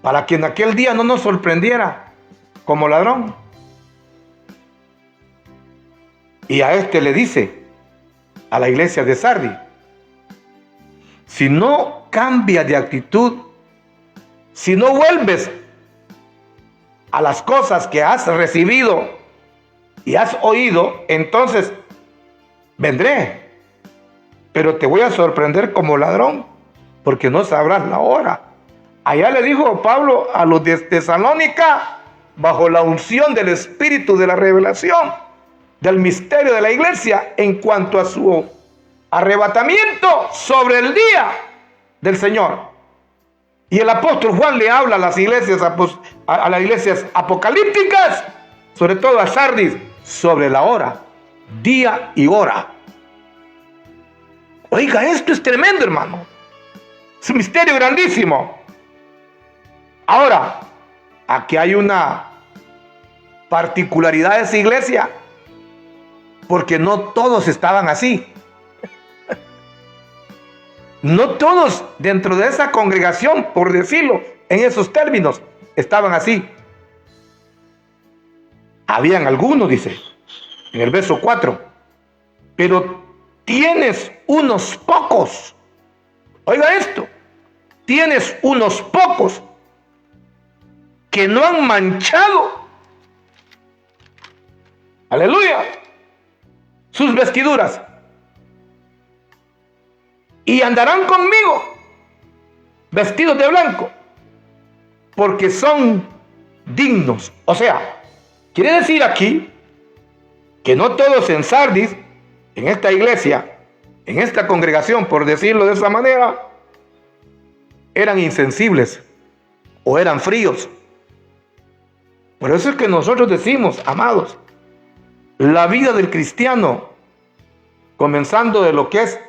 para que en aquel día no nos sorprendiera como ladrón. Y a este le dice, a la iglesia de Sardis, si no cambias de actitud, si no vuelves a las cosas que has recibido y has oído, entonces vendré, pero te voy a sorprender como ladrón, porque no sabrás la hora. Allá le dijo Pablo a los de Tesalónica, bajo la unción del Espíritu de la revelación, del misterio de la iglesia, en cuanto a su arrebatamiento sobre el día del Señor. Y el apóstol Juan le habla a las iglesias, a las iglesias apocalípticas, sobre todo a Sardis, sobre la hora, día y hora. Oiga, esto es tremendo, hermano. Es un misterio grandísimo. Ahora, aquí hay una particularidad de esa iglesia, porque no todos estaban así. No todos dentro de esa congregación, por decirlo en esos términos, estaban así. Habían algunos, dice, en el verso 4, pero tienes unos pocos. Oiga esto, tienes unos pocos que no han manchado, aleluya, sus vestiduras, y andarán conmigo vestidos de blanco, porque son dignos. O sea, quiere decir aquí que no todos en Sardis, en esta iglesia, en esta congregación, por decirlo de esa manera, eran insensibles o eran fríos. Por eso es que nosotros decimos, amados, la vida del cristiano, comenzando de lo que es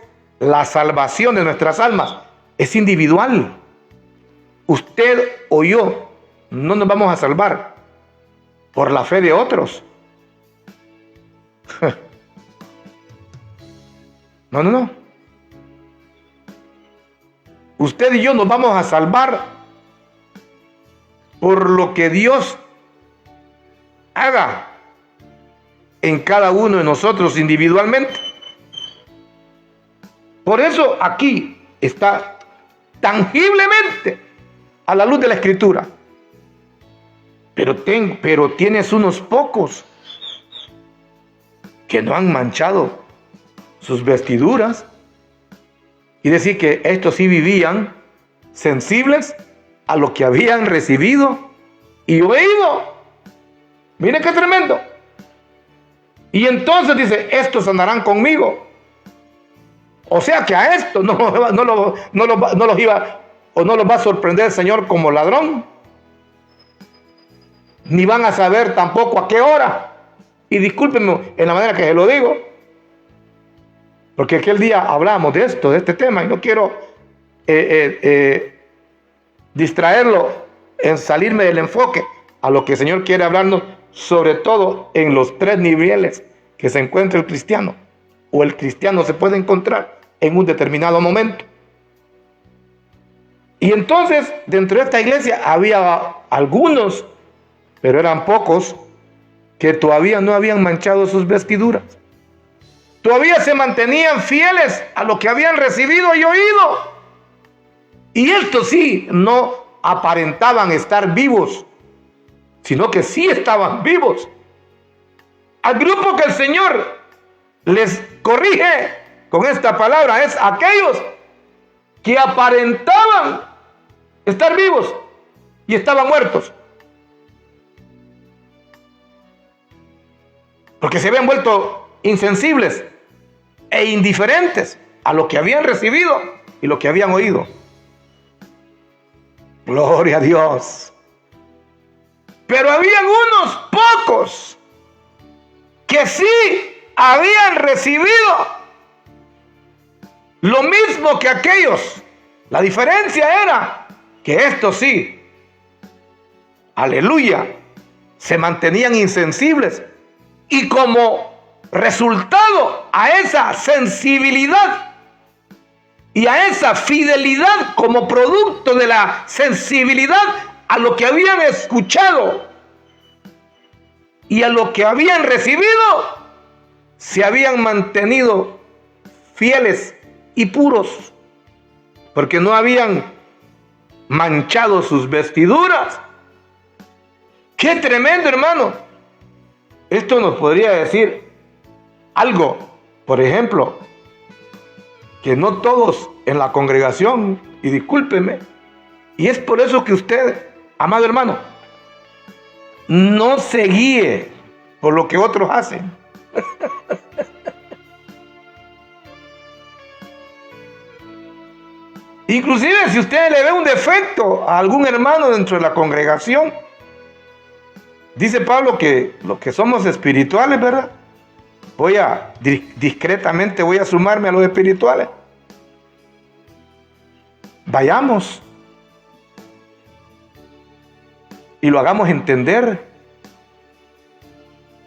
la salvación de nuestras almas, es individual. Usted o yo no nos vamos a salvar por la fe de otros. No. Usted y yo nos vamos a salvar por lo que Dios haga en cada uno de nosotros individualmente. Por eso aquí está tangiblemente a la luz de la Escritura. Pero tienes unos pocos que no han manchado sus vestiduras. Y decir que estos sí vivían sensibles a lo que habían recibido y oído. Mire qué tremendo. Y entonces dice, estos andarán conmigo. O sea que a esto no los iba, o no los va a sorprender el Señor como ladrón. Ni van a saber tampoco a qué hora. Y discúlpenme en la manera que se lo digo, porque aquel día hablamos de esto, de este tema, y no quiero distraerlo en salirme del enfoque a lo que el Señor quiere hablarnos, sobre todo en los 3 niveles que se encuentra el cristiano, o el cristiano se puede encontrar en un determinado momento. Y entonces, dentro de esta iglesia había algunos, pero eran pocos, que todavía no habían manchado sus vestiduras. Todavía se mantenían fieles a lo que habían recibido y oído. Y estos sí no aparentaban estar vivos, sino que sí estaban vivos. Al grupo que el Señor les corrige con esta palabra es aquellos que aparentaban estar vivos y estaban muertos, porque se habían vuelto insensibles e indiferentes a lo que habían recibido y lo que habían oído. Gloria a Dios. Pero habían unos pocos que sí habían recibido lo mismo que aquellos. La diferencia era que estos sí, aleluya, se mantenían insensibles, y como resultado a esa sensibilidad y a esa fidelidad, como producto de la sensibilidad a lo que habían escuchado y a lo que habían recibido, se habían mantenido fieles y puros, porque no habían manchado sus vestiduras. ¡Qué tremendo, hermano! Esto nos podría decir algo, por ejemplo, que no todos en la congregación, y discúlpeme, y es por eso que usted, amado hermano, no se guíe por lo que otros hacen. Inclusive si usted le ve un defecto a algún hermano dentro de la congregación, dice Pablo que los que somos espirituales, ¿verdad? Discretamente voy a sumarme a los espirituales. Vayamos y lo hagamos entender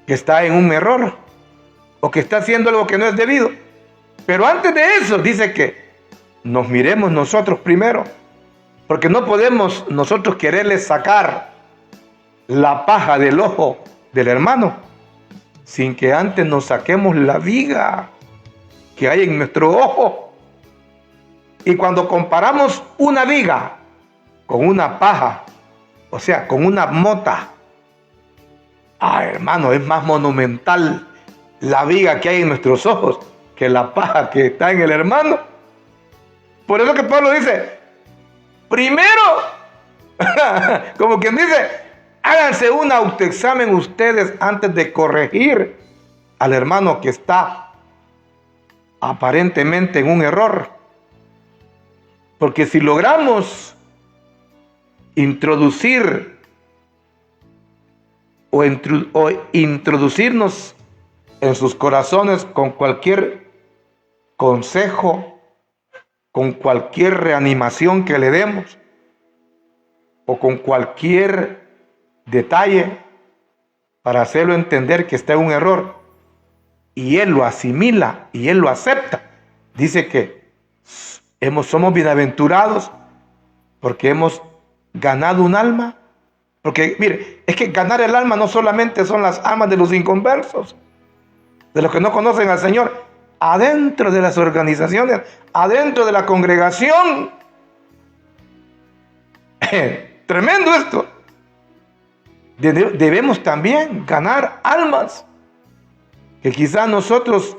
que está en un error o que está haciendo algo que no es debido. Pero antes de eso dice que nos miremos nosotros primero, porque no podemos nosotros quererle sacar la paja del ojo del hermano sin que antes nos saquemos la viga que hay en nuestro ojo. Y cuando comparamos una viga con una paja, o sea, con una mota, hermano, es más monumental la viga que hay en nuestros ojos que la paja que está en el hermano. Por eso que Pablo dice, primero, como quien dice, háganse un autoexamen ustedes antes de corregir al hermano que está aparentemente en un error. Porque si logramos introducir o introducirnos en sus corazones con cualquier consejo, con cualquier reanimación que le demos, o con cualquier detalle para hacerlo entender que está en un error, y él lo asimila y él lo acepta, dice que somos bienaventurados porque hemos ganado un alma. Porque mire, es que ganar el alma no solamente son las almas de los inconversos, de los que no conocen al Señor. Adentro de las organizaciones, adentro de la congregación, tremendo esto, debemos también ganar almas que quizás nosotros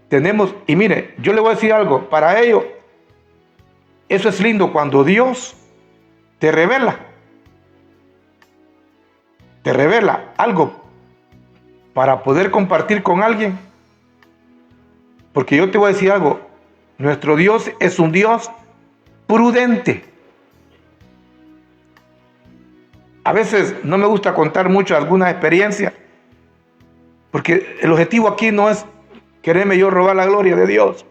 tenemos. Y mire, yo le voy a decir algo, para ello, eso es lindo cuando Dios te revela algo para poder compartir con alguien. Porque yo te voy a decir algo, nuestro Dios es un Dios prudente. A veces no me gusta contar mucho alguna experiencia, porque el objetivo aquí no es quererme yo robar la gloria de Dios,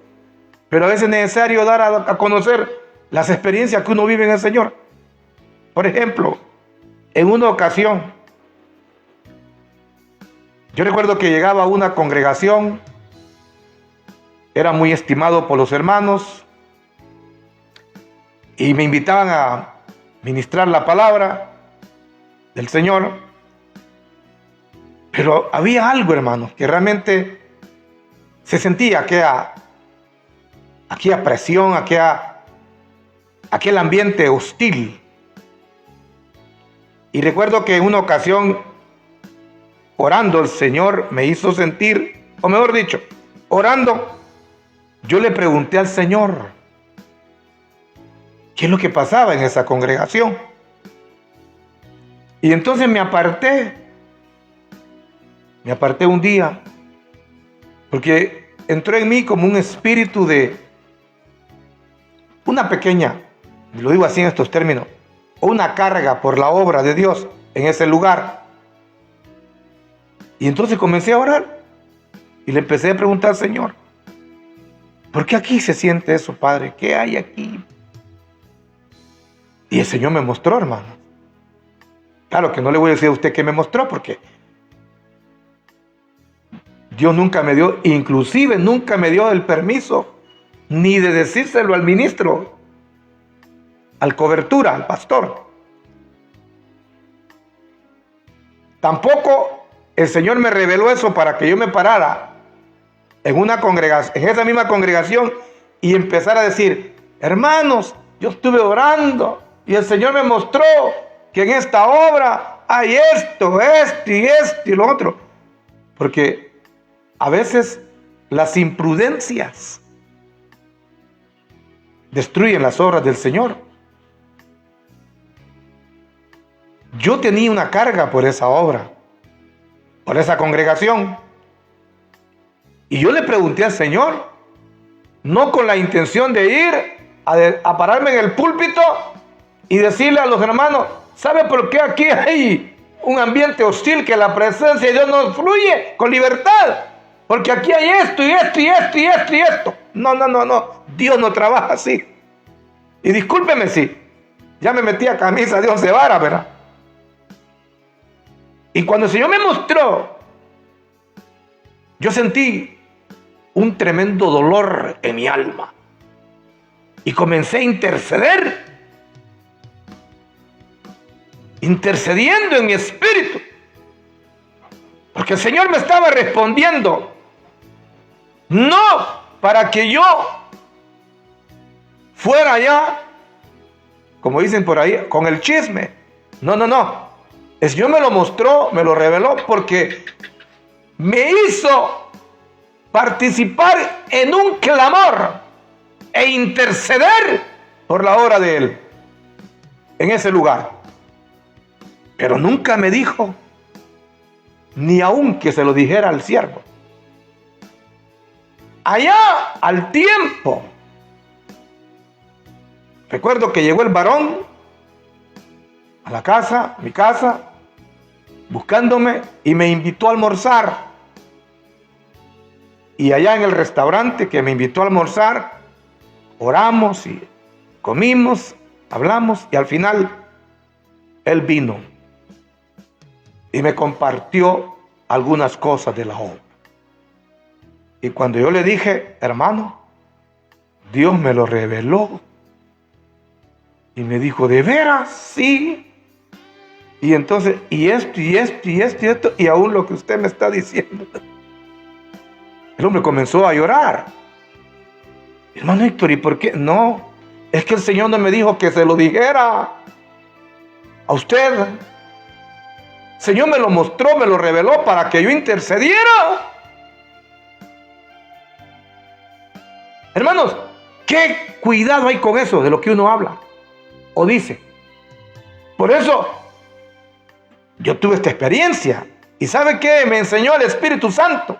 pero a veces es necesario dar a conocer las experiencias que uno vive en el Señor. Por ejemplo, en una ocasión, yo recuerdo que llegaba a una congregación, era muy estimado por los hermanos y me invitaban a ministrar la palabra del Señor. Pero había algo, hermano, que realmente se sentía aquella presión, aquel ambiente hostil. Y recuerdo que en una ocasión, orando, el Señor me hizo sentir, o mejor dicho, orando, yo le pregunté al Señor qué es lo que pasaba en esa congregación. Y entonces me aparté un día, porque entró en mí como un espíritu de una pequeña, lo digo así en estos términos, una carga por la obra de Dios en ese lugar. Y entonces comencé a orar y le empecé a preguntar al Señor, ¿por qué aquí se siente eso, Padre? ¿Qué hay aquí? Y el Señor me mostró, hermano. Claro que no le voy a decir a usted qué me mostró, porque Dios nunca me dio, inclusive nunca me dio el permiso ni de decírselo al ministro, al cobertura, al pastor. Tampoco el Señor me reveló eso para que yo me parara en una congregación, en esa misma congregación, y empezara a decir: hermanos, yo estuve orando y el Señor me mostró que en esta obra hay esto y lo otro. Porque a veces las imprudencias destruyen las obras del Señor. Yo tenía una carga por esa obra, por esa congregación. Y yo le pregunté al Señor, no con la intención de ir a pararme en el púlpito y decirle a los hermanos: ¿sabe por qué aquí hay un ambiente hostil? Que la presencia de Dios no fluye con libertad. Porque aquí hay esto y esto y esto y esto y esto. No. Dios no trabaja así. Y discúlpeme si ya me metí a camisa de 11 varas, ¿verdad? Y cuando el Señor me mostró, yo sentí un tremendo dolor en mi alma. Y comencé a intercediendo en mi espíritu. Porque el Señor me estaba respondiendo, no para que yo fuera allá, como dicen por ahí, con el chisme. No. El Señor me lo mostró, me lo reveló, porque me hizo participar en un clamor e interceder por la obra de Él en ese lugar. Pero nunca me dijo, ni aun que se lo dijera al siervo. Allá al tiempo, recuerdo que llegó el varón a la casa, mi casa, buscándome, y me invitó a almorzar. Y allá en el restaurante que me invitó a almorzar, oramos y comimos, hablamos, y al final él vino y me compartió algunas cosas de la obra. Y cuando yo le dije: hermano, Dios me lo reveló, y me dijo: ¿de veras? Sí. Y entonces, y esto, y aún lo que usted me está diciendo. El hombre comenzó a llorar. Hermano Héctor, ¿y por qué? No, es que el Señor no me dijo que se lo dijera a usted. El Señor me lo mostró, me lo reveló para que yo intercediera. Hermanos, ¿qué cuidado hay con eso de lo que uno habla o dice? Por eso yo tuve esta experiencia. ¿Y sabe qué me enseñó el Espíritu Santo?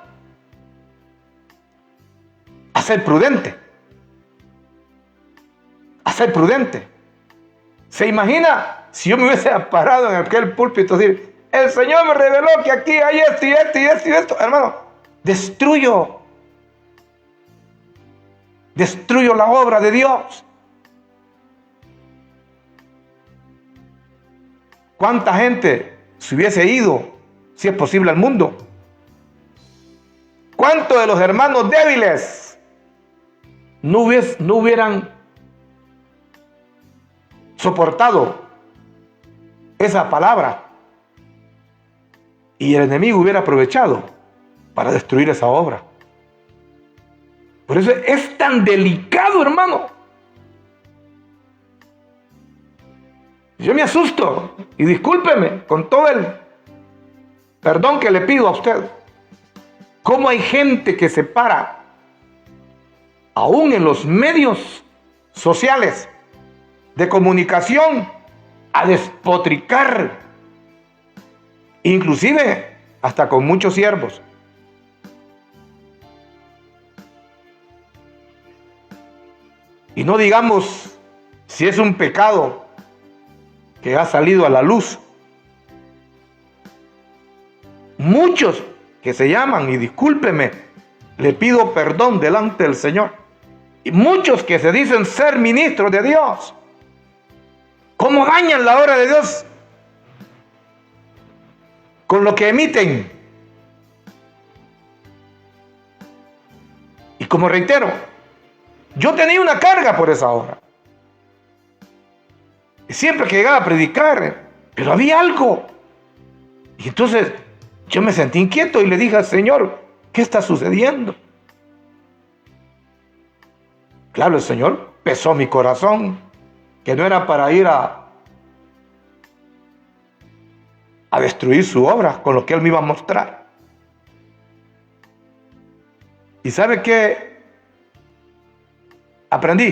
A ser prudente. A ser prudente. ¿Se imagina si yo me hubiese parado en aquel púlpito y decir: el Señor me reveló que aquí hay esto y esto y esto y esto? Hermano, destruyo la obra de Dios. ¿Cuánta gente se hubiese ido, si es posible, al mundo? ¿Cuántos de los hermanos débiles no hubieran soportado esa palabra? Y el enemigo hubiera aprovechado para destruir esa obra. Por eso es tan delicado, hermano. Yo me asusto, y discúlpeme con todo el perdón que le pido a usted. ¿Cómo hay gente que se para, aún en los medios sociales de comunicación, a despotricar, inclusive hasta con muchos siervos? Y no digamos si es un pecado que ha salido a la luz. Muchos que se llaman, y discúlpeme, le pido perdón delante del Señor, y muchos que se dicen ser ministros de Dios, ¿cómo dañan la obra de Dios con lo que emiten? Y como reitero, yo tenía una carga por esa obra. Y siempre que llegaba a predicar, pero había algo Y entonces yo me sentí inquieto y le dije al Señor, ¿qué está sucediendo? Claro, el Señor pesó mi corazón, que no era para ir a destruir su obra con lo que Él me iba a mostrar. ¿Y sabe qué aprendí?